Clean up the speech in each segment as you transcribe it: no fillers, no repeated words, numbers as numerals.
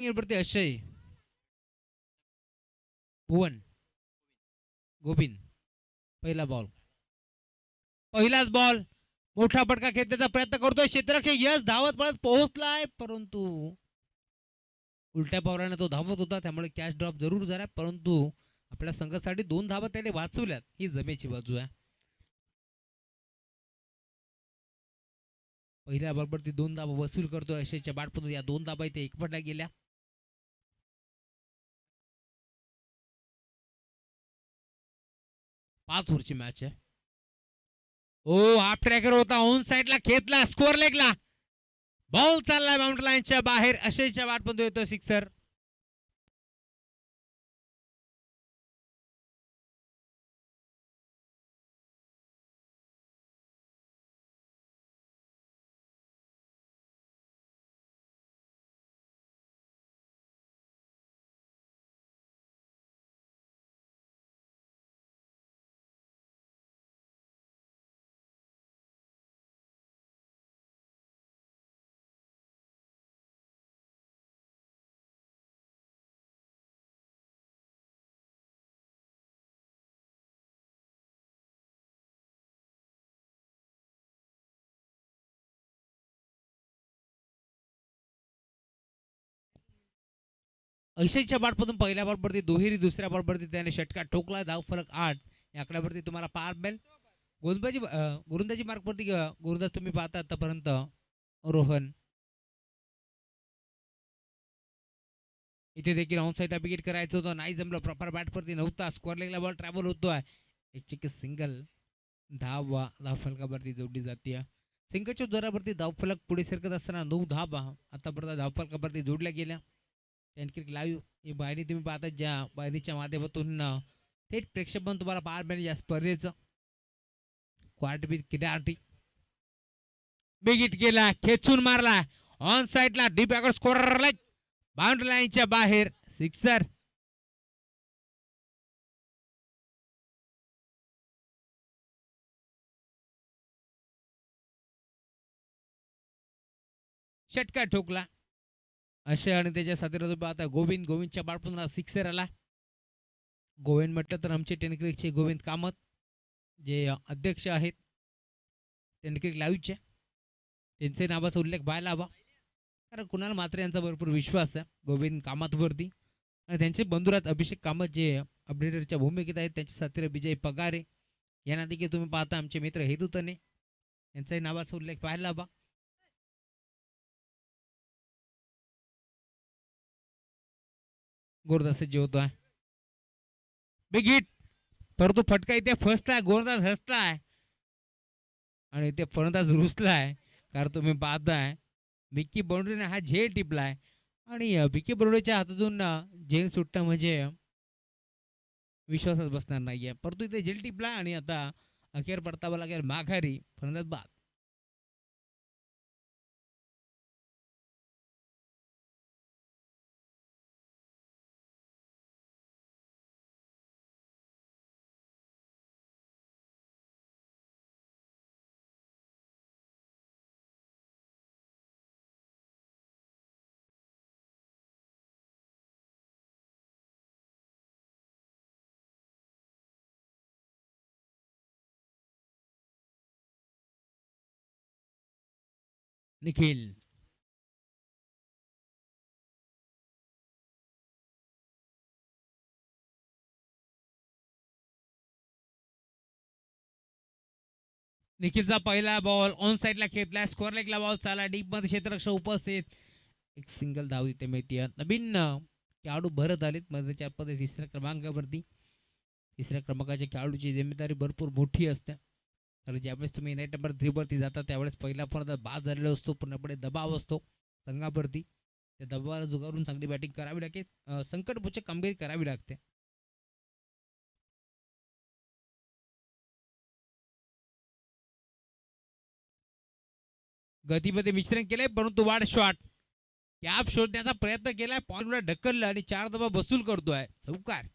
वरती अक्षय भुवन गोविंद पहिला बॉल पहिलाच बॉल मोठा फटका खेचण्याचा प्रयत्न करतोय क्षेत्ररक्षक यश धावत पळत पोहोचलाय परंतु उलट्या पावलाने तो धावत होता त्यामुळे कॅच ड्रॉप जरूर झाला परंतु आपल्या संघासाठी 2 धावा त्याने वाचवल्यात ही जमेची बाजू आहे. पहिल्या बॉलवरती 2 धावा वसूल करतोय अक्षयच्या बॅटमधून या 2 धावा इथे एकपटल्या गेल्या. पाच ओव्हरची मॅच आहे. ओ हाफ ट्रॅकर होता ऑन साइडला खेचला स्कोअर लेगला बॉल चाललाय बाउंड्री लाईनच्या बाहेर अक्षयच्या बॅटमधून येतो सिक्सर. अक्षयच्या बॅटमधून पहिल्या बॉलवरती दुहेरी दुसऱ्या बॉलवरती त्याने षटकार ठोकला धाव फरक 8 या आकड्यावरती तुम्हाला पार बेल गोलंदाजी मार्कवरती गोलंदाज तुम्ही पाहता आतापर्यंत रोहन इथे देखील ऑन साइड विकेट करायचं होतं नाही जमलं प्रॉपर बॅटवरती नव्हता स्कोअर लेगला बॉल ट्रॅव्हल होतोय एक सिंगल धाव फलकावरती जोडली जाते. सिंगलच्या जोरावरती धावफलक पुढे सरकत असताना 9 धावा आतापर्यंत धावफलकावरती जोडल्या गेल्या. लाईव्ह ही बायनी तुम्ही पाहता ज्या बायनीच्या माध्यमातून थेट प्रेक्षेपण तुम्हाला पार मिळेल या स्पर्धेचं. क्वार्ट बिट किडाटी बिग हिट केला खेचून मारला ऑन साइडला डीप बॅकवर्ड स्कोअर बाउंड्री लाईनच्या बाहेर सिक्सर. षटकार ठोकला अशा आणि त्याच्या साथीला आता गोविंदच्या बाळपून सिक्सर आला. गोविंद म्हटलं तर आमचे टेनक्रिकचे गोविंद कामत जे अध्यक्ष आहेत टेनक्रिक लाईव्हचे त्यांचे नावाचा उल्लेख व्हायला हवा कारण कुणाल मात्रे यांचा भरपूर विश्वास आहे गोविंद कामतवरती आणि त्यांचे बंधुराज अभिषेक कामत जे अपडेटरच्या भूमिकेत आहेत त्यांच्या साथीला विजय पगारे यांना देखील तुम्ही पाहता आमचे मित्र हेतू तने यांचाही नावाचा उल्लेख व्हायला हवा. गोरदास जेवतोय बिग हिट परंतु फटका इथे फसलाय गोरदास हसलाय आणि इथे फलंदाज रुसलाय कारण तुम्ही पाहताय विकी बंडूने हा झेल टिपलाय आणि विकी बंडूच्या हातातून झेल सुटणं म्हणजे विश्वासच बसणार नाहीये परंतु इथे झेल टिपलाय आणि आता अखेर परतावा लागेल माघारी फलंदाज बाद. निखिल निखिलचा पहिला बॉल ऑन साइडला खेचला स्कोअर लेगला बॉल चाला डीप मध्ये क्षेत्ररक्षक उपस्थित एक सिंगल धाव इथे मिळते. नवीन खेळाडू भरत आलेत मध्ये पदे तिसऱ्या क्रमांकावरती तिसऱ्या क्रमांकाच्या खेळाडूची जिम्मेदारी भरपूर मोठी असते तर ज्यावेळेस तुम्ही नेट नंबर 3 वरती जाता त्यावेळेस पहिला फलंदाज बाद झालेला असतो पूर्णपणे दबाव असतो संघावरती त्या दबावाला जुगारून चांगली बॅटिंग करावी लागते संकटमोचक कामगिरी करावी लागते. गतीमध्ये मिश्रण केलंय परंतु वाढ शॉट कॅप शोधण्याचा प्रयत्न केलाय पॉईंटला ढकललं आणि 4 धावा वसूल करतोय चौकार.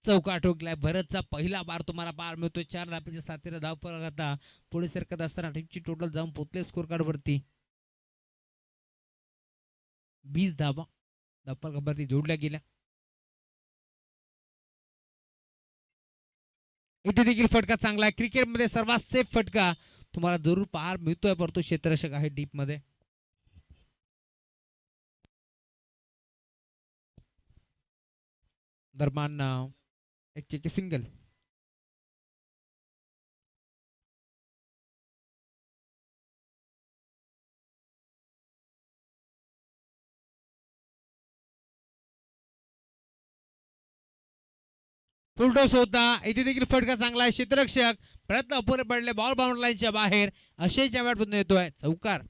चौका ठोकलाय. भरतचा पहिला बार तुम्हाला पाहायला मिळतोय. 4 धाब्याच्या साथीला धावफलक आता पुढे सरकत असताना टीमची टोटल जाऊन पोहोचले स्कोर कार्ड वरती 20 धाबा धावफलकावरती जोडल्या गेल्या. इथे देखील फटका चांगला आहे. क्रिकेटमध्ये सर्वात सेफ फटका तुम्हाला जरूर पाहायला मिळतोय, परंतु क्षेत्ररक्षक आहे डीप मध्ये. दरम्यान एक चेकी सिंगल. फुलटॉस होता. इथे देखील फटका चांगला आहे. क्षेत्ररक्षक प्रयत्न अपुरे पडले. बॉल बाउंड लाईनच्या बाहेर. अशेच्या बॅटमधून येतोय चौकार.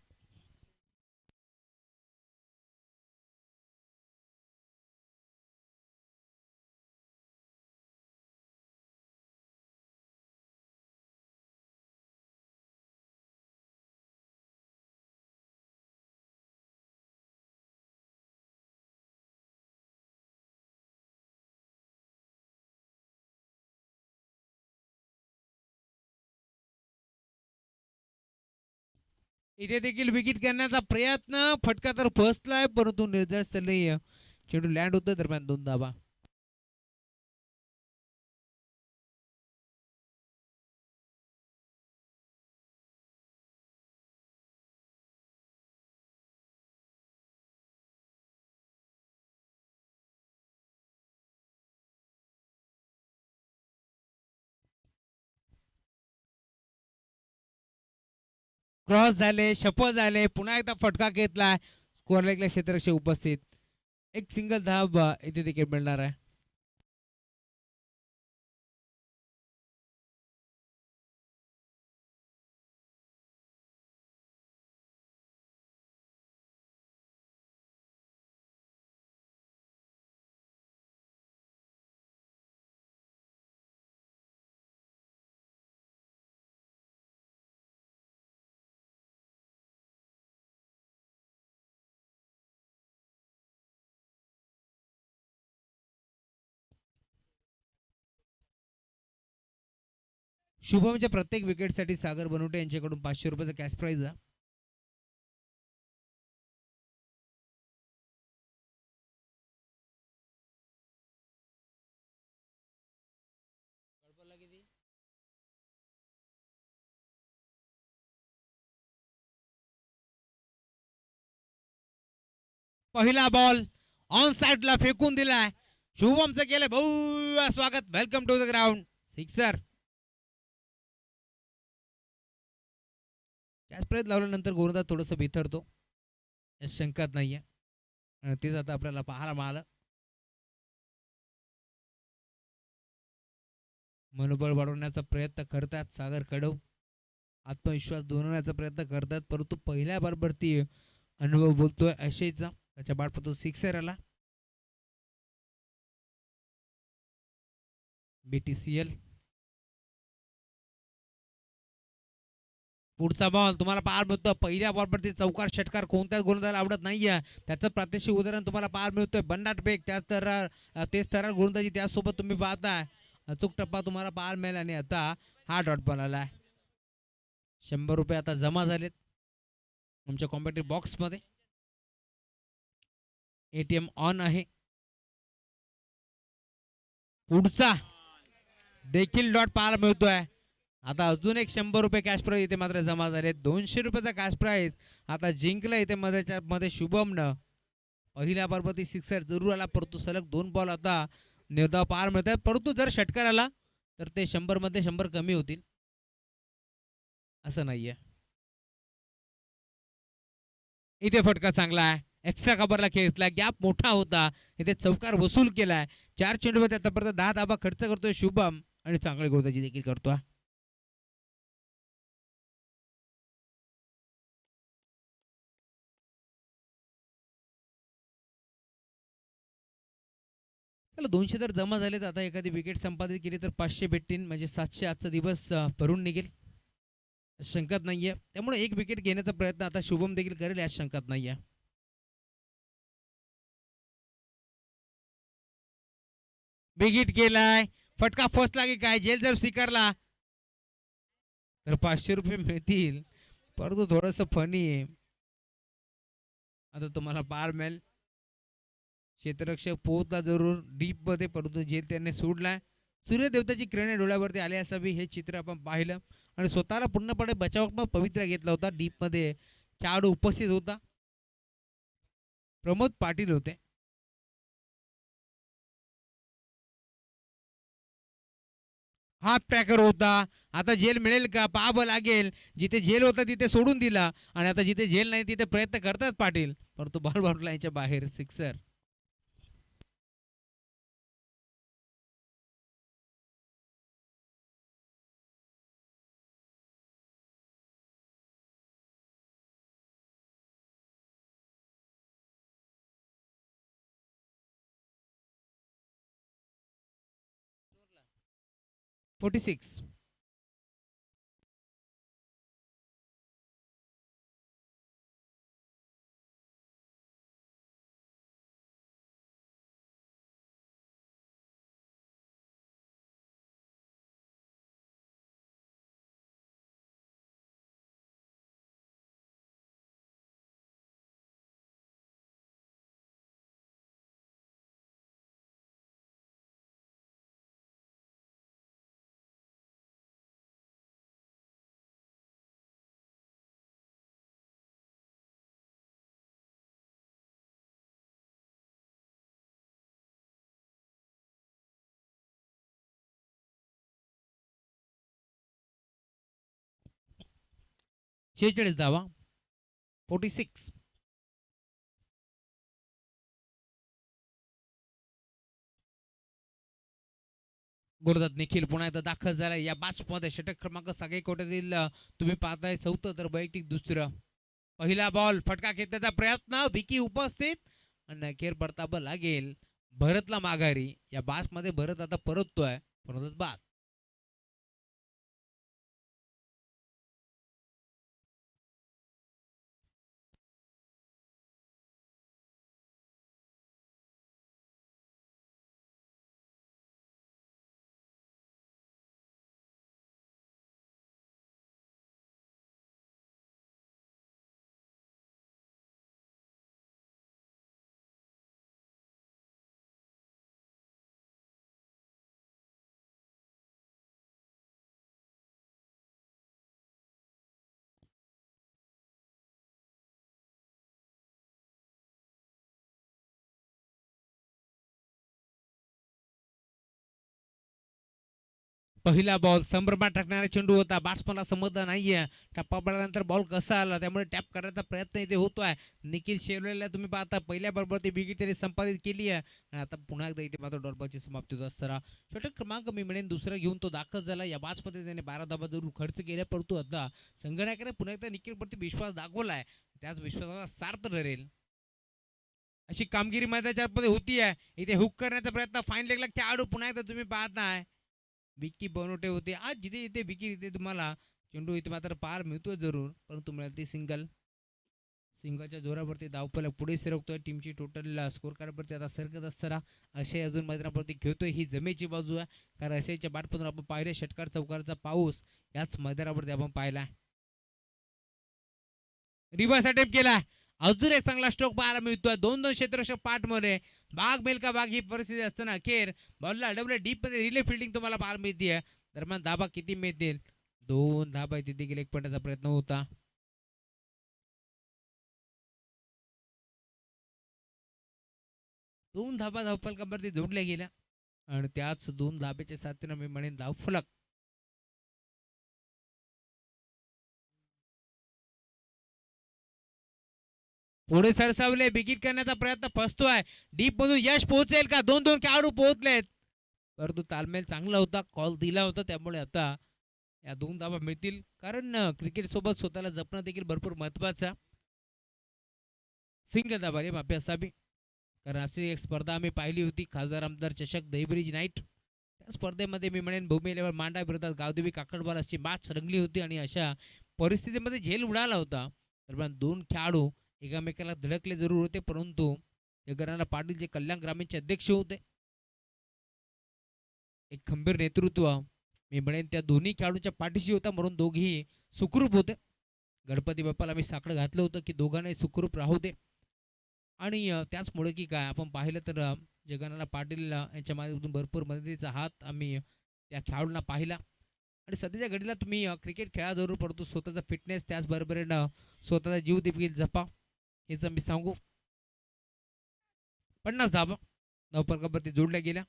इथे देखील विकेट करण्याचा प्रयत्न. फटका तर फसलाय, परंतु निर्धार स्थळी चेंडू लँड होतं. दरम्यान 2 धाबा. क्रॉस झाले, शफल झाले. पुन्हा एकदा फटका घेतलाय. स्कोअर लेगला क्षेत्ररक्षक उपस्थित. एक सिंगल धाव इथे देखील मिळणार आहे. शुभमच्या प्रत्येक विकेटसाठी सागर बनवटे यांच्याकडून 500 रुपयाचा कॅश प्राइज आहे. पहिला बॉल ऑन साइडला फेकून दिलाय. शुभमचं केलं भव्य स्वागत. Welcome to the ground. Sixer. Catch prize लावल्यानंतर गोलंदाज थोडस बिथरतो, शंकाच नाहीये. तेच आता आपल्याला पाहायला मिळालं. मनोबळ वाढवण्याचा प्रयत्न करतात सागर कडव. आत्मविश्वास दोनवण्याचा प्रयत्न करतात, परंतु पहिल्या बरोबरती अनुभव बोलतोय अशेचा. त्याच्या बाटपतो सिक्सर आला. बीटीसीएल. पुढचा बॉल तुम्हाला पाहायला मिळतो. पहिल्या बॉलवरती चौकार षटकार कोणत्याच गोलंदाजाला आवडत नाहीये. त्याचं प्रात्यक्षिक उदाहरण तुम्हाला पाहायला मिळतोय. बंडाट बेग तेच थरार गोलंदाजी त्यासोबत तुम्ही पाहताय. अचूक टप्पा तुम्हाला पाहायला मिळाला आणि आता हा डॉट बॉल आलाय. 100 रुपये आता जमा झालेत आमच्या कॉम्पिटिटिव्ह बॉक्स मध्ये. एटीएम ऑन आहे. पुढचा देखील डॉट पाहायला मिळतोय. आता अजून एक 100 रुपये कॅश प्राइज इथे मात्र जमा झाले. 200 रुपयाचा कॅश प्राइज आता जिंकला इथे मध्ये शुभमनं. पहिल्या बॉलवरती सिक्सर जरूर आला, परंतु सलग 2 बॉल आता निर्धाव पाहायला मिळतात. परंतु जर षटकार आला तर ते 100 मध्ये 100 कमी होतील, असं नाहीये. इथे फटका चांगला आहे. एक्स्ट्रा कव्हरला खेचला. गॅप मोठा होता. इथे चौकार वसूल केलाय. 4 चेंडूमध्ये आतापर्यंत 10 धाबा खर्च करतोय शुभम आणि चांगली गोलंदाजी देखील करतोय. त्याला 200 तर जमा झालेत. आता एखादी विकेट संपादित केली तर 500 भेटतील, म्हणजे 700 आजचा दिवस भरून निघेल, शंकात नाहीये. त्यामुळे एक विकेट घेण्याचा प्रयत्न आता शुभम देखील करेल, यात शंकात नाहीये. बिग केलाय, फटका फसला की काय, जेल जर स्वीकारला तर 500 रुपये मिळतील. परंतु थोडस फनी आहे. आता तुम्हाला पार मिळेल. क्षेत्ररक्षक पोहोचला जरूर डीप मध्ये, परंतु जेल त्याने सोडलाय. सूर्यदेवताची किरणे डोळ्यावरती आली असावी हे चित्र आपण पाहिलं आणि स्वतःला पूर्णपणे बचावात्मक पवित्रा घेतला होता. डीप मध्ये खेळाडू उपस्थित होता, प्रमोद पाटील होते. हा ट्रॅकर होता. आता जेल मिळेल का पाहावं लागेल. जिथे जेल होता तिथे सोडून दिला आणि आता जिथे जेल नाही तिथे प्रयत्न करतात पाटील, परंतु बॉल बाउंड्री लाईनच्या बाहेर. सिक्सर. 46. शेहेचाळीस धावा. 46. गुरुदत्त निखिल पुन्हा एकदा दाखल झाला या बॅच मध्ये. षटक क्रमांक सगळे कोट्यातील तुम्ही पाहताय चौथं तर वैयक्तिक दुसरं. पहिला बॉल फटका घेतल्याचा प्रयत्न, विकी उपस्थित आणि अखेर परताबा लागेल भरतला माघारी. या बॅच मध्ये भरत आता परततोय, परंतु बाद. पहिला बॉल संभ्रमात टाकणारा चेंडू होता. बॅट्समनला समजलं नाहीये टप्पा पडल्यानंतर बॉल कसा आला, त्यामुळे टॅप करण्याचा प्रयत्न इथे होतोय. निखिल शेवलेला तुम्ही पाहता पहिल्या बरोबर ती विकेट तरी संपादित केली आहे आणि आता पुन्हा एकदा इथे मात्र डॉलबॉलची समाप्ती होत असताना षटक क्रमांक मी म्हणेन दुसरा घेऊन तो दाखल झाला. या बॅचमध्ये त्याने 12 धावा जरूर खर्च केल्या, परंतु आता संघनायकाने पुन्हा एकदा निखिलवरती विश्वास दाखवलाय. त्याच विश्वासाला सार्थ ठरेल अशी कामगिरी मैदानाच्या होती आहे. इथे हुक करण्याचा प्रयत्न फाईन लेगला खेळाडू पुन्हा एकदा तुम्ही पाहताय विक्की बनवटे होते. आज जिथे जिथे विकी तिथे तुम्हाला चेंडू इथे मात्र पार मिळतोय जरूर, परंतु मिळाल ती सिंगल. सिंगलच्या जोरावरती धावपला पुढे सरकतोय. टीमची टोटल स्कोर कार्डवरती आता सरकत असताना असे अजून मैदानावरती खेळतोय. ही जमेची बाजू आहे, कारण असेच्या बाटपासून आपण पाहिले षटकार चौकारचा पाऊस याच मैदानावरती आपण पाहिला. रिव्हर्स अटेम्प्ट केला, अजून एक चांगला स्ट्रोक पाहायला मिळतोय. दोन दोन क्षेत्ररक्षक पाठ मध्ये बाग मेल का बाग ही परिस्थिती असताना अखेर बॉलला डबल डीप मध्ये रिले फिल्डिंग तुम्हाला पाहायला मिळते. दरम्यान धाबा किती मिळतील? 2 धाबा तिथे गेले, एक पॉईंटचा प्रयत्न होता. 2 धाबा धावफलकावरती जोडल्या गेल्या आणि त्याच 2 धाब्याच्या साथीने मी म्हणेन धावफलक. पुढे सरसावले, बिगिट करण्याचा प्रयत्न फसतोय. डीप मधून यश पोहोचेल का? 2-2 खेळाडू पोहोचलेत, परंतु तालमेल चांगला होता, कॉल दिला होता, त्यामुळे आता या 2 धाबा मिळतील. कारण क्रिकेट सोबत स्वतःला जपणं देखील भरपूर महत्वाचं. सिंगल धाबा रे माफी असावी, कारण अशी एक स्पर्धा आम्ही पाहिली होती, खासदार आमदार चषक दहीब्रिज नाईट. त्या स्पर्धेमध्ये मी म्हणेन भूमी लेवल मांडा विरोधात गावदेवी काकडवाल अशी मॅच रंगली होती आणि अशा परिस्थितीमध्ये झेल उडाला होता. दरम्यान 2 खेळाडू एकमेकाला धडकले जरूर होते, परंतु जगन्नाथ पाटील जे कल्याण ग्रामीणचे अध्यक्ष होते एक खंबीर नेतृत्व मी म्हणेन त्या दोन्ही खेळाडूंच्या पाठीशी होता, म्हणून दोघेही सुखरूप होते. गणपती बाप्पाला मी साकडं घातलं होतं की दोघांनाही सुखरूप राहू दे. आणि त्याचमुळे की काय आपण पाहिलं तर जगन्नाथ पाटील यांच्या माध्यमातून भरपूर मदतीचा हात आम्ही त्या खेळाडूंना पाहिला. आणि सध्याच्या घडीला तुम्ही क्रिकेट खेळाजरूर परंतु स्वतःचा फिटनेस त्याचबरोबरीनं स्वतःचा जीव देखील जपा, हेच मी सांगू. 50 धावा धावफलकावरती जोडल्या गेल्या.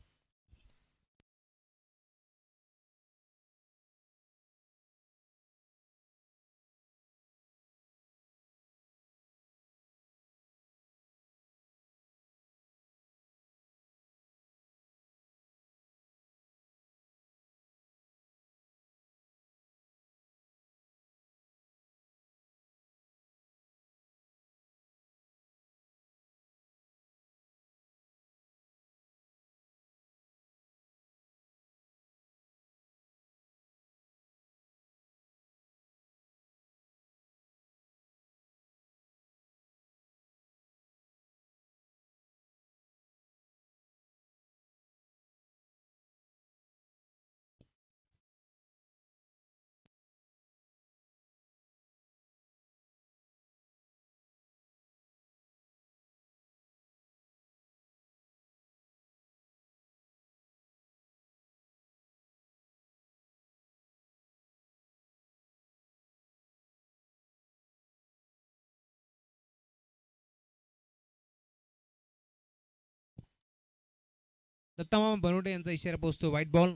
दत्तामामा बनवटे यांचा इशारा पोहोचतो, व्हाईट बॉल.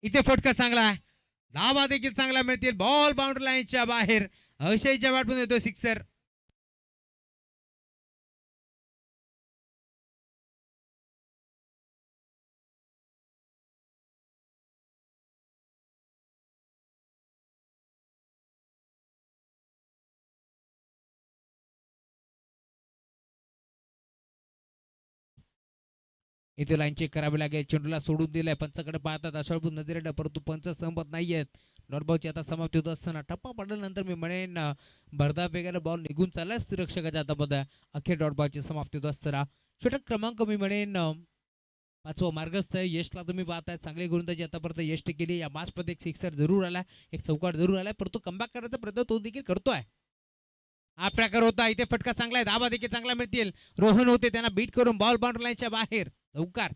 इथे फटका चांगला आहे, धावा देखील चांगला मिळतील. बॉल बाउंड्री लाईनच्या बाहेर, अक्षयच्या वाटून येतो सिक्सर. इथे लाईन चेक करावी लागेल. चेंडूला सोडून दिलाय, पंचाकडे पाहतात अशाळपूर नजरेनं, परंतु पंच सहमत नाहीयेत. डॉटबॉलची आता समाप्ती होत असताना टप्पा पडल्यानंतर मी म्हणेन भरधाव वेगाने बॉल निघून चालला रक्षकाच्या हातामध्ये. अखेर डॉटबॉलची समाप्ती होत असताना षटक क्रमांक मी म्हणेन 5वा मार्गस्थ यशला तुम्ही पाहताय. चांगली गोलंदाजी आतापर्यंत यश केली. या मॅचमध्ये एक सिक्सर जरूर आलाय, एक चौकार जरूर आलाय, परंतु कमबॅक करण्याचा प्रयत्न तो देखील करतोय. हा प्रकार होता. इथे फटका चांगला आहे, धाबा देखील चांगला मिळतील. रोहन होते, त्यांना बीट करून बॉल बाउंड्री लाईनच्या बाहेर, चौकार.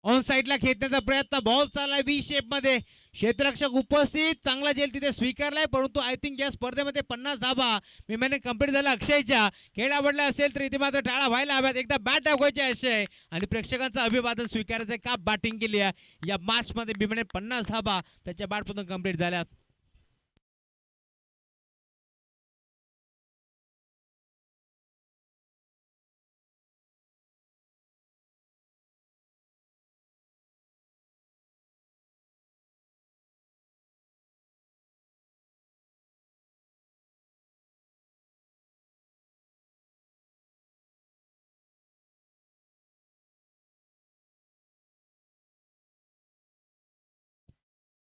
ऑन साइडला खेचण्याचा प्रयत्न, बॉल चाललाय व्ही शेप मध्ये, क्षेत्ररक्षक उपस्थित, चांगला जेल तिथे स्वीकारलाय, परंतु आय थिंक या स्पर्धेमध्ये 50 धाबा मी महिने कंप्लीट झाला. अक्षयच्या खेळ आवडला असेल तर इथे मात्र टाळा व्हायला हव्यात. एकदा बॅट दाखवायचे अक्षय आणि प्रेक्षकांचं अभिवादन स्वीकारायचं. का बॅटिंग केली आहे या मॅच मध्ये, मी म्हणे 50 धाबा त्याच्या बॅटमधून कंप्लीट झाल्यात.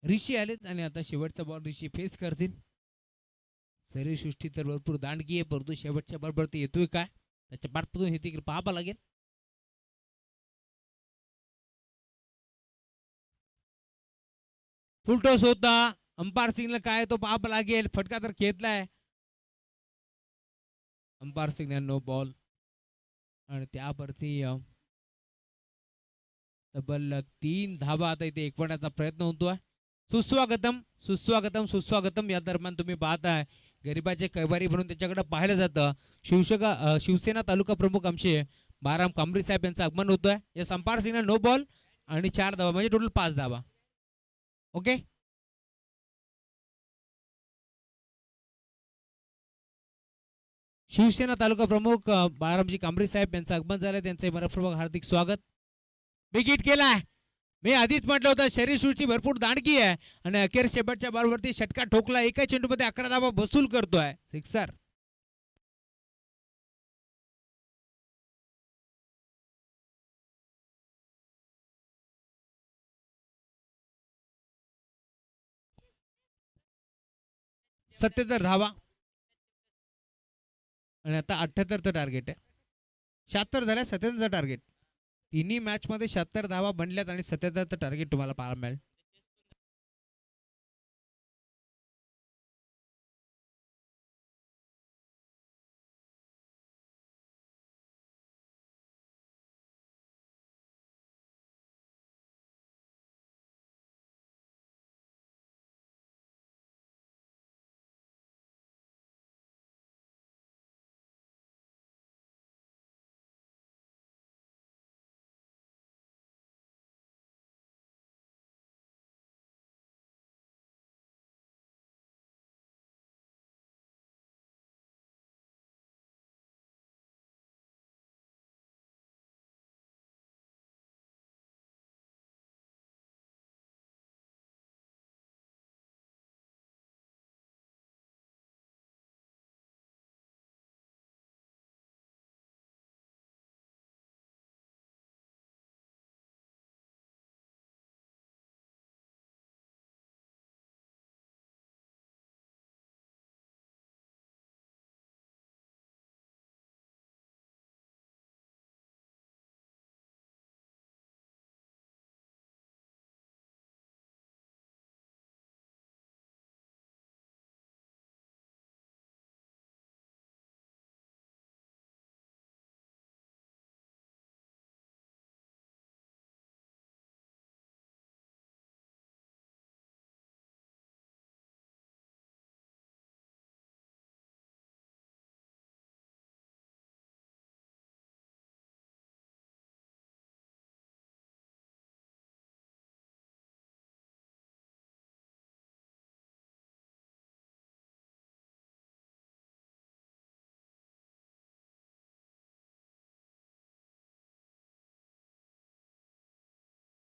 ऋषी आलेत आणि आता शेवटचा बॉल ऋषी फेस करतील. शरीरसृष्टी तर भरपूर दांडगी आहे, परंतु शेवटच्या बॉलवरती येतोय काय त्याच्या बॅटमधून हे देखील पाहावं लागेल. फुल टॉस होता, अंपायर सिग्नल काय तो पाहावं लागेल. फटका तर घेतलाय, अंपायर सिग्नल नो बॉल. आणि त्यावरती तब्बल 3 धावा आता इथे एकवण्याचा प्रयत्न होतोय. सुस्वागतम सुस्वागतम सुस्वागतम. या दरम्यान तुम्ही पाहताय गरिबाचे कैवारी म्हणून त्याच्याकडे पाहिलं जातं. शिवसेना तालुका प्रमुख आमचे बाराम कांबरी साहेब यांचं आगमन होतोय. या अंपायर सिग्नल नो बॉल आणि 4 धावा म्हणजे टोटल 5 धावा. ओके. शिवसेना तालुका प्रमुख बाळारामजी कांबरी साहेब यांचं आगमन झालं, त्यांचे मनपूर्वक हार्दिक स्वागत. बिगिट केलाय. मी आधीच म्हटलं होतं शरीरसृष्टी भरपूर दांडकी आहे आणि अखेर शेवटच्या बॉलवरती षटका ठोकला. एका चेंडूमध्ये 11 धावा वसूल करतोय. सिक्सर. सत्याहत्तर धावा आणि आता 78चं टार्गेट आहे. 76 झाल्या, 77चं टार्गेट. तिन्ही मॅच मध्ये 76 धावा बनल्यात आणि 77चं टार्गेट तुम्हाला पाहायला मिळेल.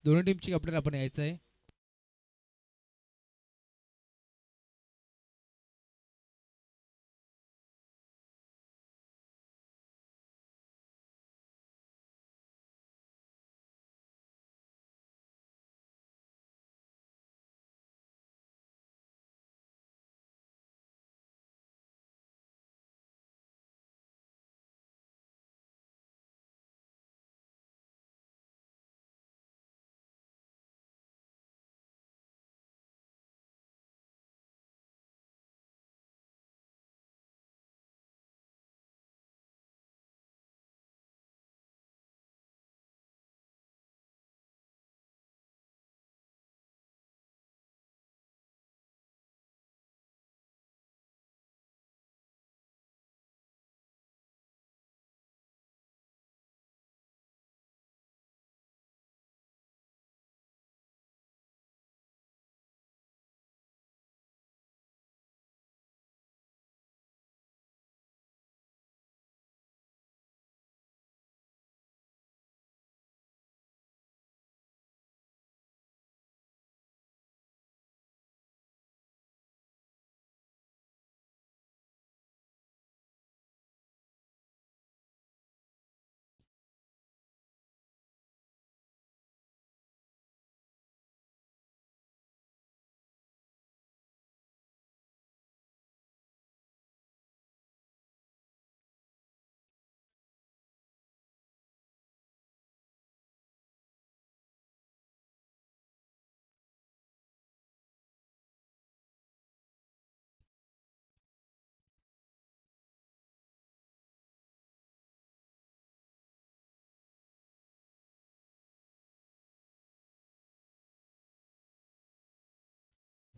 दोन्ही टीमची अपडेट आपण यायचं आहे.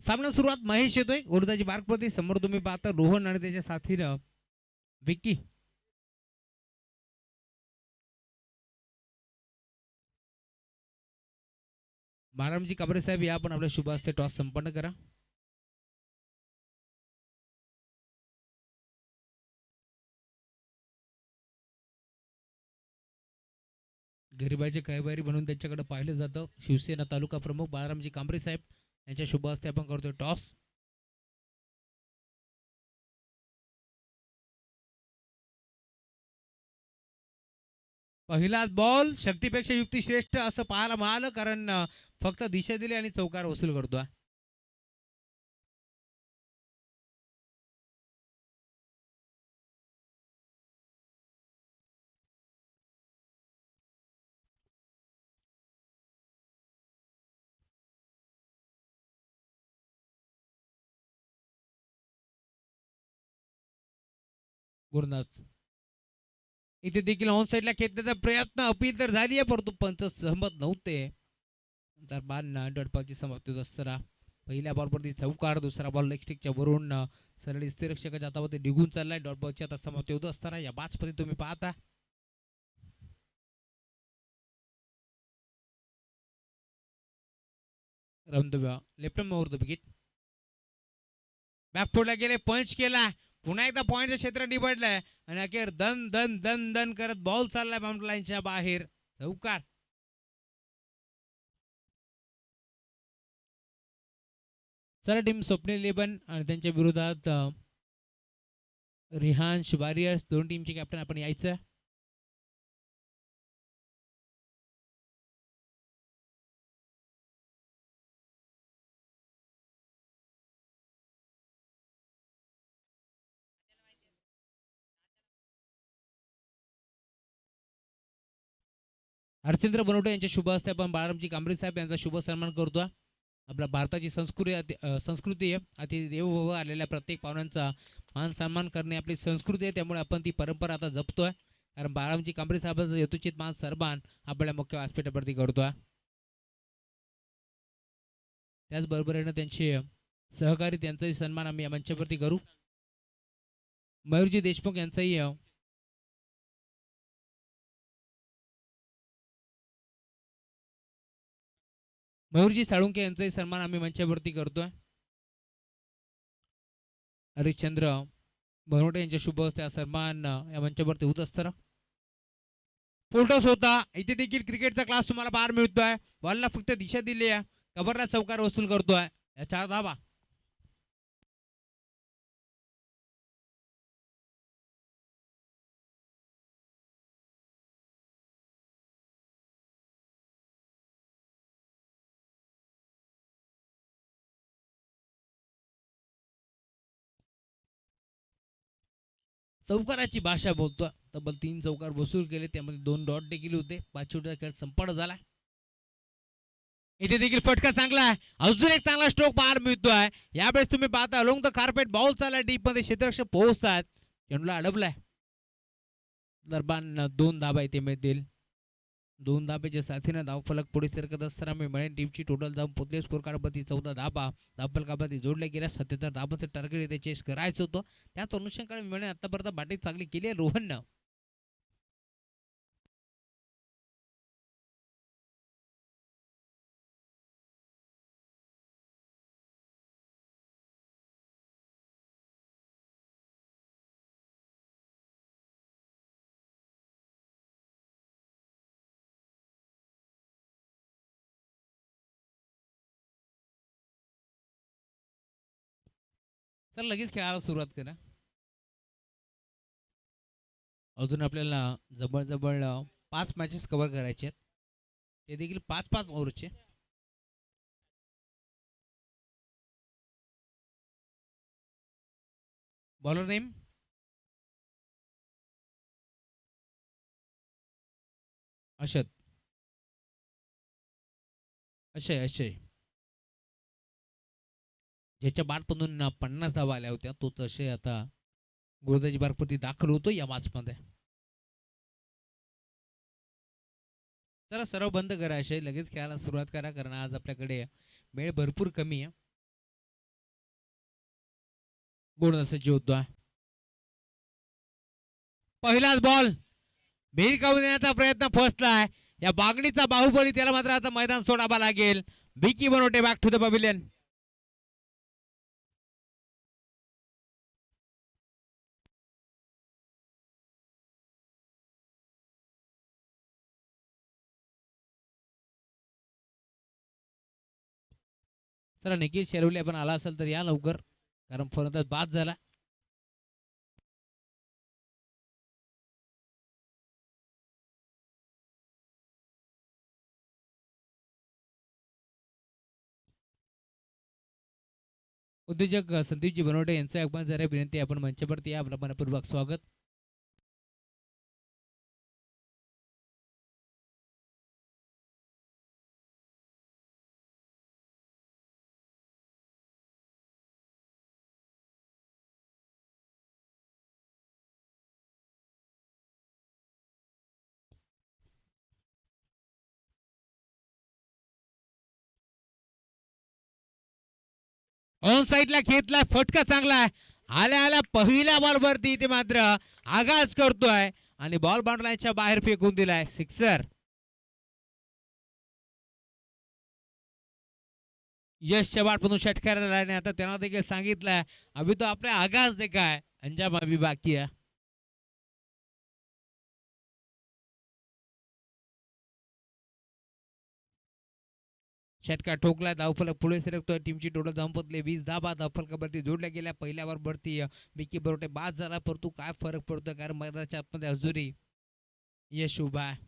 सामना सुरुवात महेश येतोय गोलंदाजी मार्कवरती. समोर तुम्ही पाहता रोहन आणि त्याच्या साथीनं विक्की. बाळारामजी कांबरे साहेब या आपण आपल्या शुभ हस्ते टॉस संपन्न करा. गरिबाचे कैवारी म्हणून त्यांच्याकडे पाहिलं जातं. शिवसेना तालुका प्रमुख बाळारामजी कांबरे साहेब यांच्या शुभ हस्ते आपण करतोय टॉस. पहिला बॉल शक्तीपेक्षा युक्ती श्रेष्ठ असं पाहायला मिळालं, कारण फक्त दिशा दिली आणि चौकार वसूल करतोय. गुरुनाथ इथे देखील ऑन साईडला खेचण्याचा प्रयत्न अपील तर झाली आहे, परंतु पंच सहमत नव्हते. तर बाण डॉटबॉलची समाप्ती होत असताना पहिल्या बॉलवरती चौकार, दुसरा बॉल लेग स्टिकच्या वरून सरळ स्थिरक्षकाच्या हातामध्ये निघून चाललाय. डॉटबॉलची आता समाप्ती होत असताना या बाचमध्ये तुम्ही पाहता रमदव्या लेफ्ट ओव्हर द विकेट. बॅकफुटला गेले, पंच केला, पुन्हा एकदा पॉईंटचं क्षेत्र निवडलंय आणि अखेर दन दन दन दन करत बॉल चाललाय बाउंड्री लाईनच्या बाहेर. चौकार. चला टीम स्वप्नील 11 आणि त्यांच्या विरोधात रिहान वारियर्स, दोन टीमचे कॅप्टन आपण यायचं. हरचंद्र बनवटे यांच्या शुभ हस्ते आपण बाळारामजी कांबरे साहेब यांचा शुभ सन्मान करतो. आपल्या भारताची संस्कृती आहे, अति देवभव आलेल्या प्रत्येक पाहुण्यांचा मान सन्मान करणे आपली संस्कृती आहे. त्यामुळे आपण ती परंपरा आता जपतोय, कारण बाळारामजी कांबरे साहेबांचा यथोचित मान सन्मान आपल्या मुख्य व्यासपीठावरती करतोय. त्याचबरोबरीने त्यांचे सहकारी त्यांचाही सन्मान आम्ही या मंचावरती करू. मयूरजी देशमुख यांचाही मयूरजी साळुंके यांचाही सन्मान आम्ही मंचावरती करतोय. हरिश्चंद्र बनवटे यांच्या शुभ हस्ते सन्मान या मंचावरती होत असताना फुलटॉस होता. इथे देखील क्रिकेटचा क्लास तुम्हाला पाहायला मिळतोय. बॉलला फक्त दिशा दिली आहे, कव्हरला चौकार वसूल करतोय. या 4 धावा. चौकाराची भाषा बोलतोय. तब्बल 3 चौकार वसूल केले, त्यामध्ये 2 डॉट देखील होते. 5 चौकार खेळ संपन्न झाला. इथे देखील फटका चांगला आहे, अजून एक चांगला स्ट्रोक पाहायला मिळतोय. यावेळेस तुम्ही पाहता अलोंग द कार्पेट बॉल चालला डीप मध्ये, क्षेत्ररक्षक पोहोचतात, चेंडूला अडवलाय. दरबान 2 धाबा इथे मिळतील. 2 धाब्याच्या साथीने धावफलक पुढे सरकत असताना मी म्हणेन टीमची टोटल धाव पोचली स्कोर कार्डवरती 14 धाबा धावफलकावरती जोडल्या गेल्या. 77 धाबांचं टार्गेट इथे चेस करायचं होतं. त्याच अनुषंगाने मी म्हणेन आतापर्यंत बॅटिंग चांगली केली आहे रोहननं. चल लगेच खेळायला सुरुवात करा. अजून आपल्याला जवळ 5 मॅचेस कव्हर करायचे आहेत, ते देखील 5-5 ओव्हरचे. बॉलर नेम अशद अशय ज्याच्या बाटमधून 50 धावा आल्या होत्या, तोच अशय आता गोलंदाजी मार्फत दाखल होतो या मॅचमध्ये. चला सर्व बंद करा, अशय लगेच खेळायला सुरुवात करा, कारण आज आपल्याकडे वेळ भरपूर कमी आहे. गोलंदाजी होतो. पहिलाच बॉल भिरकावून देण्याचा प्रयत्न फसलाय. या बागणीचा बाहुबली, त्याला मात्र आता मैदान सोडावा लागेल. Vicky Banawate back to the pavilion. चला निखिल शेरवले आपण आला असेल तर या लवकर, कारण फलंदाज बाद झाला. उद्योजक संदीपजी बनवडे यांचं आगमन जरा विनंती, आपण मंचावरती या, आपलं मनपूर्वक स्वागत. ऑन साईडला घेतला, फटका चांगला आहे. आल्या आल्या पहिल्या बॉल वरती इथे मात्र आगाज करतोय आणि बॉल बाउंड्रीच्या बाहेर फेकून दिलाय. सिक्सर. यश वाटमधून षटकाराला आणि आता त्यांना देखील सांगितलंय अभि तो आपल्या आगाज देखाय, अंजाम अभी बाकी आहे. षटकार ठोकला, धावफलक पुढे सरकतोय. टीमची टोटल धाव पोहोचले 20 धावा. धावफलकावरती जोडल्या गेल्या. पहिल्या वरती विकी बरोटे बाद झाला, परंतु काय फरक पडतोय कारण मैदानाच्या आतमध्ये अजूनही यश उभा आहे.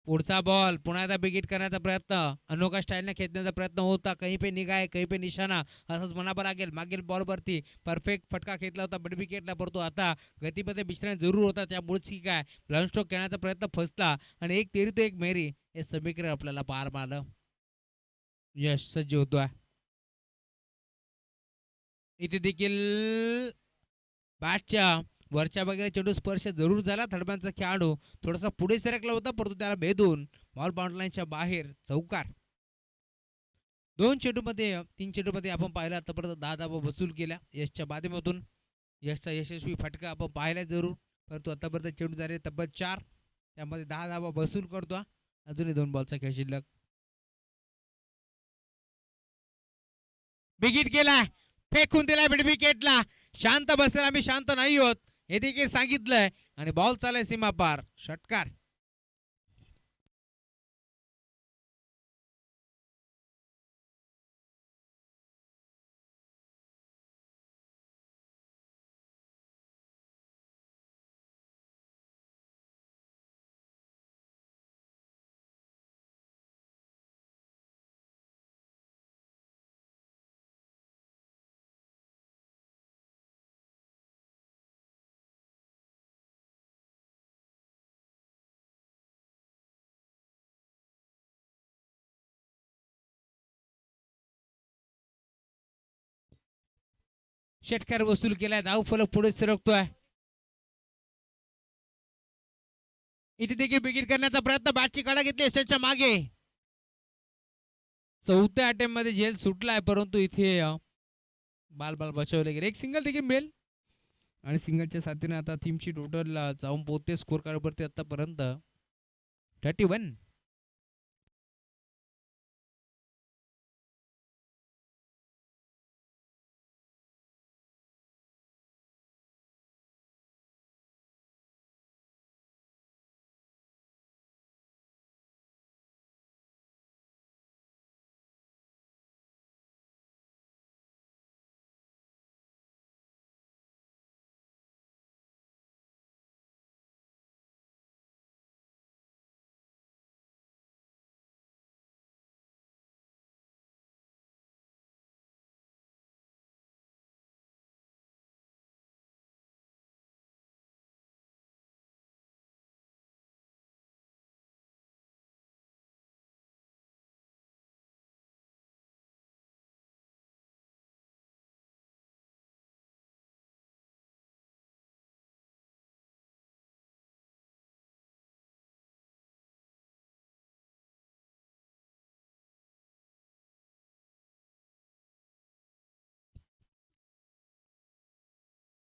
पुढचा बॉल पुन्हा एकदा बिगिट करण्याचा प्रयत्न, अनोखा स्टाईलने खेचण्याचा प्रयत्न होता. कहीं पे निगाह कहीं पे निशाणा असंच म्हणावं लागेल. मागील बॉलवरती परफेक्ट फटका खेचला होता बड विकेटला, परंतु आता गतीमध्ये विश्रांती जरूर होता. त्यामुळेच की काय लॉंग स्ट्रोक खेळण्याचा प्रयत्न फसला आणि एक तेरी तो एक मेरी हे समीकरण आपल्याला पार मारलं. यश सज्ज होतोय. इथे देखील बॅटच्या वरच्या वगैरे चेंडू स्पर्श जरूर झाला. थडब्यांचा खेळाडू थोडासा पुढे सरकला होता, परंतु त्याला भेदून बॉल बाउंड्रीच्या बाहेर चौकार. 3 चेंडूमध्ये आपण पाहिलं आतापर्यंत 10 धावा वसूल केल्या यशच्या माध्यमातून. यशचा यशस्वी फटका आपण पाहिला जरूर, परंतु आतापर्यंत चेंडू झाले तब्बल 4, त्यामध्ये 10 धावा वसूल करतो. अजूनही 2 बॉलचा खेळ शिल्लक. बिगिट केला, फेकून दिला मिड विकेटला. शांत बसेल, आम्ही शांत नाही होत हे देखील सांगितलंय आणि बॉल चालय सीमा पार. षटकार. षटकार वसूल केलाय. धाव फलक पुढे सरकतोय. इथे देखील बिगिट करण्याचा प्रयत्न, बॅटची कडा घेतली यशाच्या मागे. चौथ्या अटेम्प्ट मध्ये झेल सुटलाय, परंतु इथे बाल बचावले गेले. एक सिंगल देखील मिळेल आणि सिंगलच्या साथीने आता टीमची टोटल जाऊन पोहोचते स्कोर कार्ड वरती आतापर्यंत 31.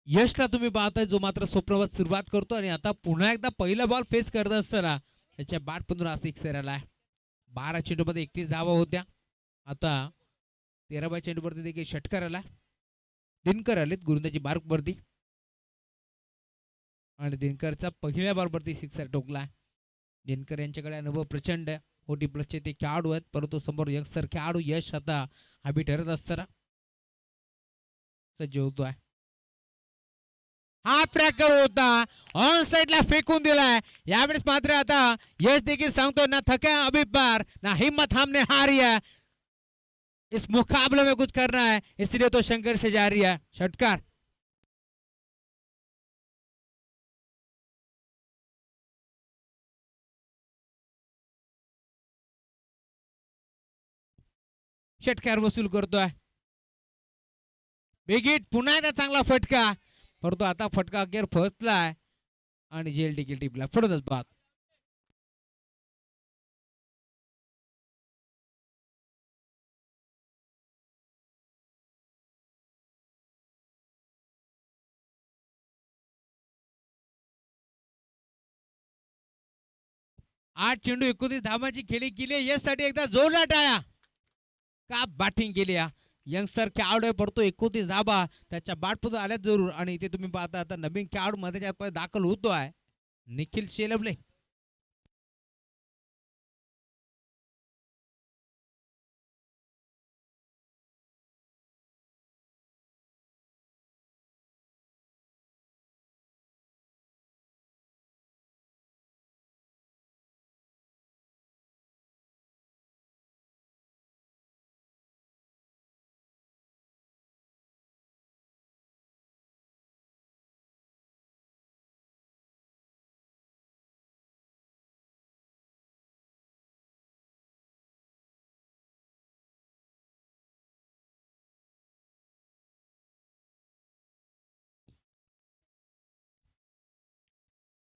यशला तुम्ही पाहताय जो मात्र स्वप्नवत सुरुवात करतो आणि आता पुन्हा एकदा पहिला बॉल फेस करत असताना त्याच्या बॅट मधून असं एक आलाय. 12 चेंडूमध्ये 31 धावा होत्या. आता 13व्या चेंडूवरती देखील षटकार आला. दिनकर आलेत गुरुंदाची मार्क वरती आणि दिनकरचा पहिल्या बॉलवरती सिक्सर ठोकला. दिनकर यांच्याकडे अनुभव प्रचंड 40+ ते खेळाडू आहेत, परंतु समोर यंगस्टर खेळाडू यश आता हवी ठरत असताना सज्ज होतोय. हा ट्रॅकर होता ऑन साइडला फेकून दिलाय. यावेळेस मात्र आता यश देखील सांगतो ना थका अभी पार ना हिम्मत हमने हारी है, इस मुकाबले में कुछ करना है, इसलिए तो संघर्ष जारी है. षटकार षटकार वसूल करतोय. बिगिट पुन्हा एकदा चांगला फटका, परंतु आता फटका अखेर फसलाय आणि जेल देखील टिपला. पुढेच बाद. 8 चेंडू 29 धावांची खेळी केली. यासाठी एकदा जोरदार टाळ्या. का बॅटिंग केली या यंगस्टर खेळाडू पडतो 29 धाबा त्याच्या बॅटमध्ये आल्यात जरूर. आणि इथे तुम्ही पाहता आता नवीन खेळाडू मध्ये दाखल होतो आहे निखिल शेलबले.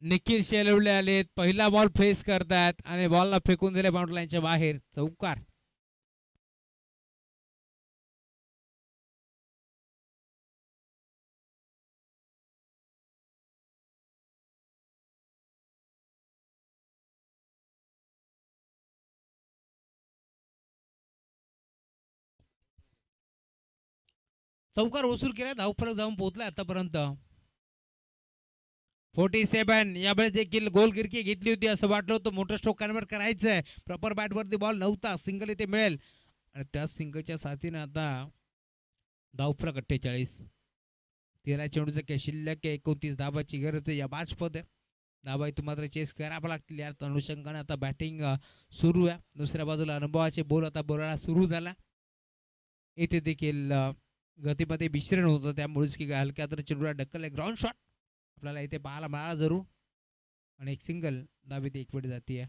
निखिल शेलवले आलेत. पहिला बॉल फेस करतात आणि बॉलला फेकून दिले बाउंड्री लाईनच्या बाहेर. चौकार. चौकार वसूल केला. धावफलक जाऊन पोहोचला आतापर्यंत 47. यावेळेस देखील गोल गिरकी घेतली होती असं वाटलं होतं. मोठं स्ट्रोक कन्वर्ट करायचंय. प्रॉपर बॅटवरती बॉल नव्हता. सिंगल इथे मिळेल आणि त्या सिंगलच्या साथीने आता धावफलक 48. 13 चेंडूचं काय शिल्लक 29 धाबाची गरज आहे या बाजपद. धाबा इथून मात्र चेस करावं लागतील यार अनुषंगाने. आता बॅटिंग सुरू आहे. दुसऱ्या बाजूला अनुभवाचे बोल आता बोलायला सुरू झाला. इथे देखील गतीमध्ये मिश्रण होतं त्यामुळेच की हलक्या तर चेंडूला ढकल ग्राउंड शॉट आपल्याला इथे पाहायला मिळाला जरूर. आणि एक सिंगल धाबीत एक वेळ जाते.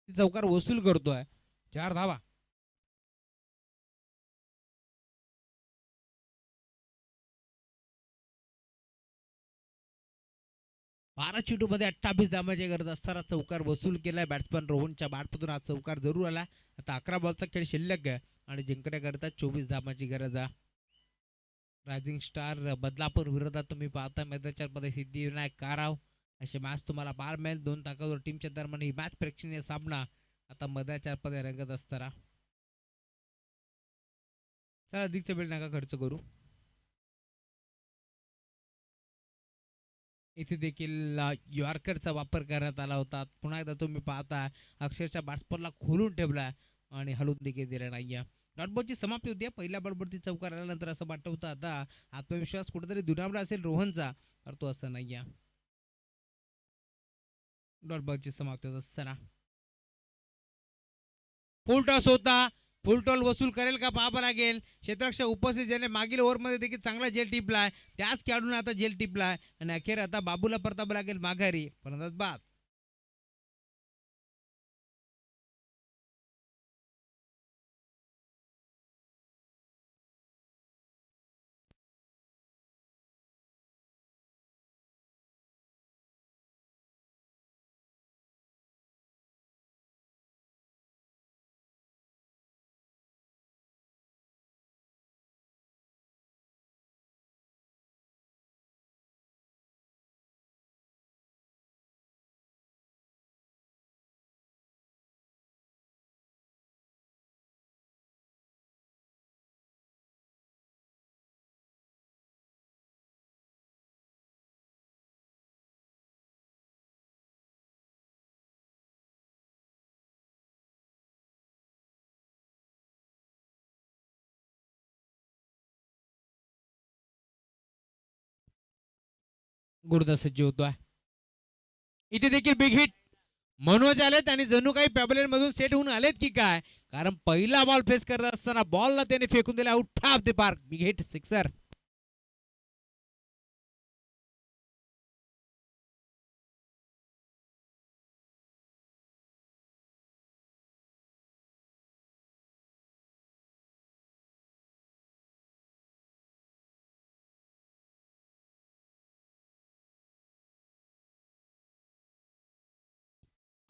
चौकार वसूल करतोय. 4 धावा. बारा चेंडू मध्ये 28 धावांची गरज असताना चौकार वसूल केलाय बॅट्समन रोहनच्या बॅटमधून हा चौकार जरूर आला. आता 11 बॉलचा खेळ शिल्लक आहे आणि जिंकण्याकरता 24 धावांची गरज आहे. रायझिंग स्टार बदलापूर विरोधात तुम्ही पाहता मैदानाच्या सिद्धिविनायक काराव असे मॅच तुम्हाला पाहायला मिळेल. 2 ताकदवर टीमच्या दरम्यान ही मॅच प्रेक्षणीय सामना आता मैदानाच्या मध्ये रंगत असताना. चला अधिकचा वेळ नका खर्च करू. इथे देखील यॉर्करचा वापर करण्यात आला होता. पुन्हा एकदा तुम्ही पाहता अक्षरशः बॅट्समनला खोलून ठेवला आणि हलून देखील दिला नाही. डॉट बॉलची समाप्ती होती पहिल्या बॉलवरती चौकार आल्यानंतर असं वाटत होतं आता आत्मविश्वास कुठेतरी दुरावला असेल रोहनचा, तर तो असं नाही आहे. डॉट बॉलची समाप्ती होत असताना फुल टॉस होता. फुल टॉल वसूल करेल का पाहावं लागेल. क्षेत्ररक्षक उपस्थित ज्याने मागील ओव्हरमध्ये देखील चांगला जेल टिपलाय त्याच खेळाडूने आता जेल टिपलाय आणि अखेर आता बाबूला परतावं लागेल माघारी. परंतु बाद गुरुदास सज्ज होतोय. इथे देखील बिग हिट मनोज आलेत आणि जणू काही पॅबलेट मधून सेट होऊन आलेत की काय, कारण पहिला बॉल फेस करत असताना बॉलला त्याने फेकून दिला out of the park. Big hit sixer.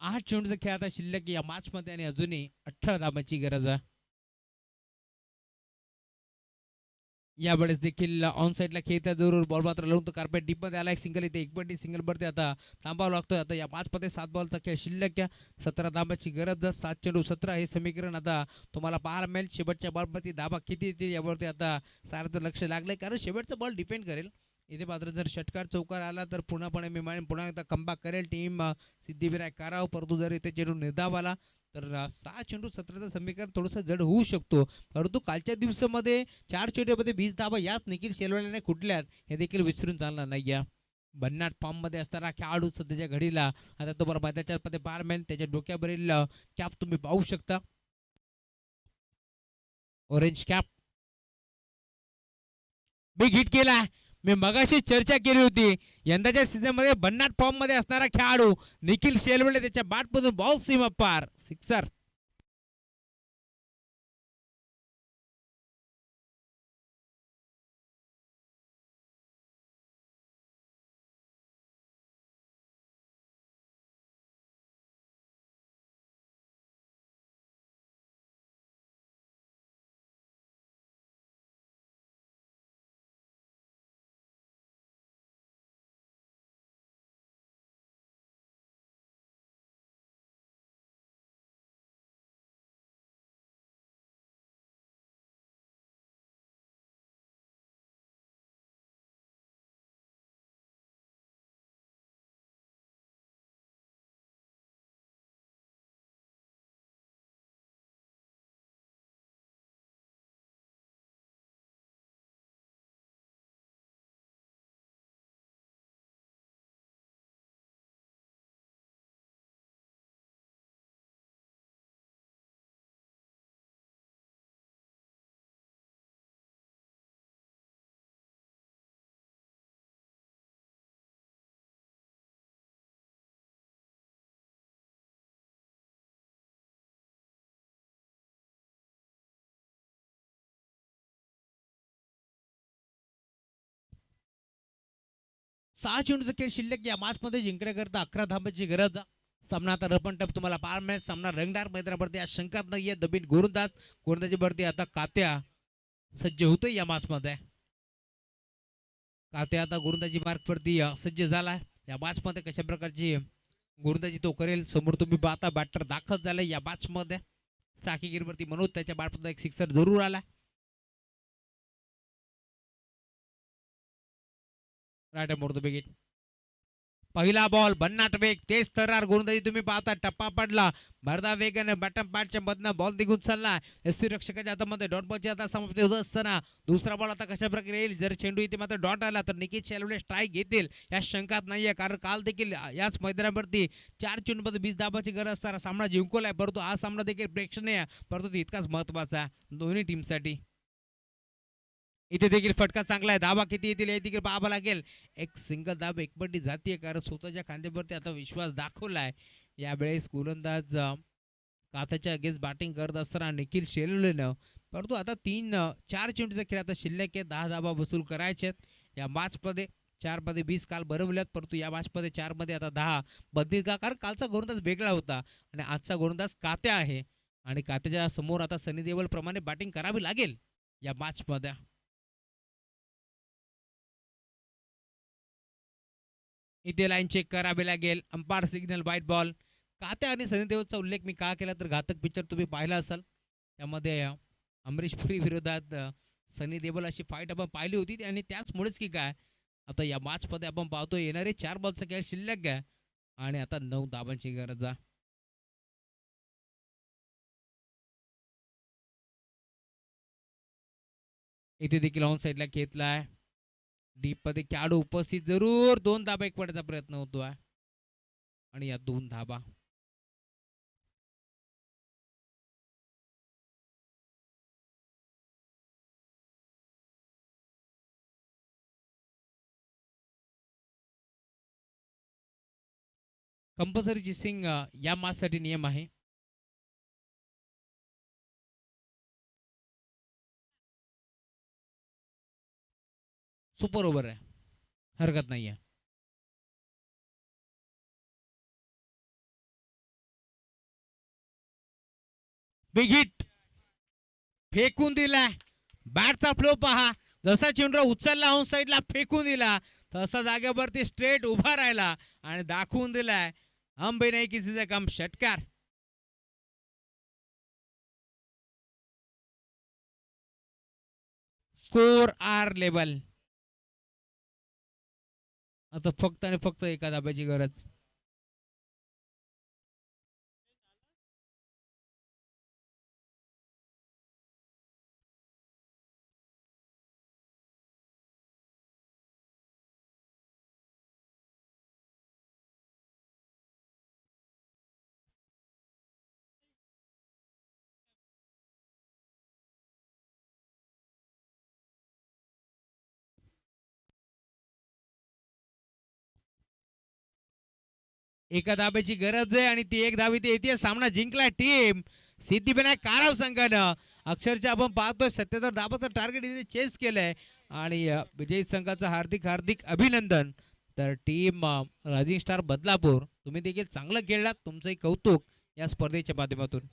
आठ चेंडूचा खेळ आता शिल्लक या मॅच मध्ये आणि अजूनही 18 धाबांची गरज आहे. यावेळेस देखील ऑन साईडला खेळता जरूर बॉल मात्र लावून तो कार्पेट डीप मध्ये आला. एक सिंगल इथे एक बंडी सिंगल वरती आता थांबावं लागतोय. आता या 5 मध्ये 7 बॉलचा खेळ शिल्लक घ्या. 17 धाबांची गरज. 7 चेंडू 17 हे समीकरण आता तुम्हाला पाहायला मिळेल. शेवटच्या बॉलवरती धाबा किती येतील यावरती आता सारं लक्ष लागलंय, कारण शेवटचा बॉल डिपेंड करेल. इथे मात्र जर षटकार चौकार आला तर पूर्णपणे मी मानेन पुन्हा एकदा कमबॅक करेल टीम सिद्धिविनायक काराव. परंतु जर इथे चेंडू निर्धाव आला तर 6 चेंडू 17चं समीकरण थोडंसं जड होऊ शकतो. परंतु कालच्या दिवसामध्ये 4 चेंडूमध्ये 20 धाबा याच निखिल शेलवल्याने कुठल्यात हे देखील विसरून चालणार नाही. या भन्नाट फॉर्म मध्ये असताना खेळाडू सध्याच्या घडीला आता तुम्हाला मैदानाच्या मध्ये बारमॅन त्याच्या डोक्यावरील कॅप तुम्ही पाहू शकता. ऑरेंज कॅप बिग हिट केला. मी मगाशी चर्चा केली होती यंदाच्या सीझन मध्ये भन्नाट फॉर्म मध्ये असणारा खेळाडू निखिल शेलवले त्याच्या बॅटमधून बॉल सीमा पार सिक्सर. सहा चेंडूचा खेळ शिल्लक या मॅच मध्ये जिंकण्याकरता 11 धाबांची गरज. सामना आता रपन टप तुम्हाला पार मिळेल. सामना रंगदार मैदानावरती आज शंकाच नाहीये. दबीन गोलंदाजी वरती आता कात्या सज्ज होतोय या मॅच मध्ये. कात्या आता गोलंदाजी मार्क वरती सज्ज झालाय. या मॅच मध्ये कशा प्रकारची गोलंदाजी तो करेल समोर तुम्ही पाहता. बॅटर दाखल झालाय या मॅच मध्ये. वरती मनोज त्याच्या बॅटमध्ये एक सिक्सर जरूर आला. Right more the big hit. पहिला बॉल भन्नाट वेग तेज तरार गोलंदाजी तुम्ही पाहता टप्पा पडला भरदा वेगाने बॅटम पॅडच्या मधनं बॉल निघून चालला एससी रक्षकाच्या हातामध्ये डॉट बॉलची आता समाप्ती होत असताना दुसरा बॉल आता कशा प्रकारे येईल जर चेंडू इथे मात्र डॉट आला तर निकित शेलवडे स्ट्राईक घेतील या शंकात नाहीये कारण काल देखील याच मैदानावरती 4 चेंडूमध्ये 20 धाबाची गरज असताना सामना जिंकलाय परंतु हा सामना देखील प्रेक्षणीय परंतु तितकाच महत्वाचा दोन्ही टीमसाठी इथे देखील फटका चांगला आहे धाबा किती येतील हे देखील पाहावं लागेल एक सिंगल धाब एकपट्टी जातीये कारण स्वतःच्या खांद्यावरती आता विश्वास दाखवलाय यावेळेस गोलंदाज काथाच्या अगेन्स्ट बॅटिंग करत असताना निखिल शेलवलेनं परंतु आता 4 चेंडूचा खेळ आता शिल्लक आहे 10 धाबा वसूल करायचे या मॅच मध्ये 4 मध्ये 20 काल भरवल्यात परंतु या मॅच मध्ये 4 मध्ये आता 10 बदलीत का कारण कालचा गोलंदाज वेगळा होता आणि आजचा गोलंदाज कात्या आहे आणि कात्याच्या समोर आता सनी देओल प्रमाणे बॅटिंग करावी लागेल या मॅच मध्ये इथे लाईन चेक करावी लागेल अंपायर सिग्नल व्हाईट बॉल कात्या आणि सनी देओलचा उल्लेख मी का केला तर घातक पिक्चर तुम्ही पाहिला असाल त्यामध्ये अमरीश पुरी विरोधात सनी देओल अशी फाईट आपण पाहिली होती आणि त्याचमुळेच की काय आता या मॅच मध्ये आपण पाहतो येणारे 4 बॉलचा खेळ शिल्लक आहे आणि आता 9 धाबांची गरज आहे इथे देखील ऑन साईडला घेतलाय डीप मध्ये खेळाडू उपस्थित जरूर 2 धाबा एक पडायचा प्रयत्न होतोय आणि या 2 धाबा कंपल्सरी चिसिंग या मॅच साठी नियम आहे सुपर ओव्हर आहे हरकत नाहीये बिग हिट फेकून दिलाय बॅटचा फ्लो पहा जसा चेंडू उचलला ऑन साईडला फेकून दिला तसा जागेवरती स्ट्रेट उभा राहिला आणि दाखवून दिलाय हम भी नहीं किसी से कम षटकार स्कोर आर लेवल आता फक्त आणि फक्त एका धाब्याची गरज एका धाब्याची गरज आहे आणि ती एक धाबी ती येते सामना जिंकला टीम सिद्धिविनायक कारव संघानं अक्षरशः आपण पाहतोय 77 धाबाचं टार्गेट इथे चेस केलंय आणि विजयी संघाचं हार्दिक हार्दिक अभिनंदन तर टीम रायझिंग स्टार बदलापूर तुम्ही देखील चांगलं खेळलात तुमचंही कौतुक या स्पर्धेच्या माध्यमातून